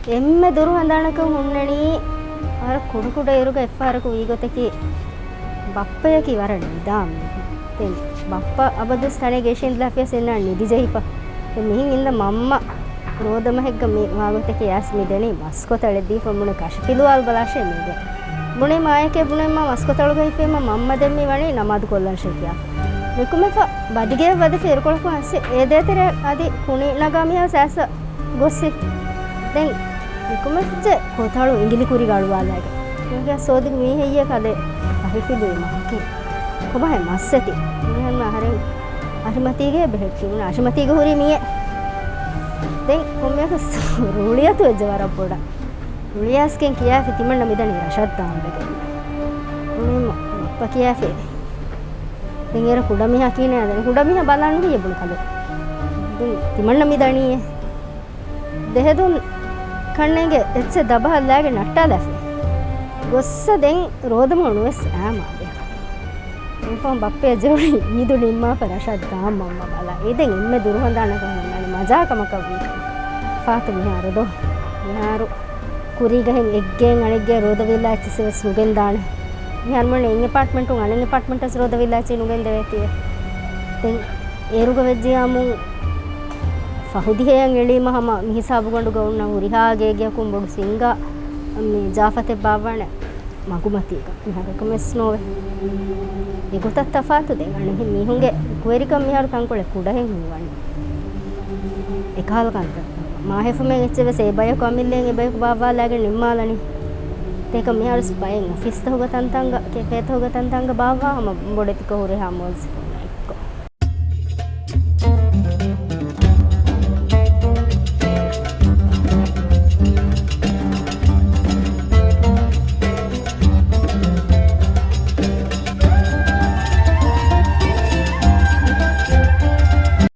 එම්මෙ දුරු හඳනක හුන්නණී අර කුඩු කුඩ එරුග එෆ්ආරක වීගොතකි බප්පයකි වරණ දාම් තෙන් බප්ප අබදස් තනේ ගේෂෙන් ලාෆිය සෙන්නා නිදි ජෙහිපා මිහින් ඉන්න මම්ම රෝදම හෙග්ග මේ වාගොතකි යස් මිදෙනි මස්කොතලෙ දී ෆමුණ කෂපිලුවල් බලාෂේ මේද මුනේ මායකේ බුනේ මම මස්කොතල ගහිපේ මම්ම දෙම්මි වනේ නමාදු කොල්ලන් ෂෙකියා මෙකුමෙ බදිගේ වද ෆෙරකොලක අස්සේ ඒ දෙතර අදි කුණි නගාමියා සෑස ගොස්සි දැන් මෙකුමෙ කොතලු ඉංගිලි කුරි ගාළුවාලයක මගේ සෝදික මේ හෙయ్య කදේ අහිපිලේ මහකේ කොබහ මස්සති මෙහෙම හරෙන් අහිමතිගේ බෙහෙත් වුණා අහිමතිගේ හොරි මියේ දැන් කොම්මයක රූලියතු එජවර පොඩ රූලියස්කෙන් කියා ෆිතිමන්න මිදනි රෂත් දාන්නක උනේ අප්පා කියා ෆේ දැන් ඒර කුඩ මිහා කියන්නේ දැන් කුඩ මිහා බලන්න ගියබුණ කල දැන් තිමන්න මිදනියේ දෙහෙදුන් කන්නේගේ එච්ච දබහල්ලාගේ නට්ටා ගොස්ස දැන් රෝදම උණුවස් ආමා උපම් බප්පේ ජෝලි ඊදු නිම්මා පරෂත් දාම් මම්ම බලා ඒ දැන් එම්මෙ දුරු හඳනක නනි මජාකමක වී ෆාතු මිහාරදෝ මිහාරු කුරි ගහෙන් එක්ගෙන් අනෙක්ගේ රෝද විලා ඇච්චසෙ සුගෙන් දාන මිහාර මොනේ ඉන් ඇපාර්ට්මන්ට් උන් අනෙන් ඇපාර්ට්මන්ට් අස් රෝද විලා ඇච්චි නුගෙන් දෙවේතිය දැන් ඒරුග වෙජ්ජියාමු ෆහුදිහෙන් එළි මහම මිහිසාබු ගොඬු ගවුන්න උරිහාගේ ගියකුම් බොඩු සිංගා මේ ජාෆතේ බාවණ මගුමතික මිහාර කමස් නොවේ ඒ ගොතත් තෆාතු දෙන් අනේ මිහුන්ගේ කුවරිකම් මිහාර තංකොලේ කුඩහෙන් හිවන්නේ එකහල් කන්ත මාහෙෆුමෙන් එච්චෙව සේබය කොමිල්ලෙන් එබය බාවාලාගේ නිම්මාලනි තේක මිහාර ස්පයෙන් ඔෆිස් තහුග තන්තංග කේකේ තහුග තන්තංග බාවාම බොඩෙතික හොරේ හාමොල්ස්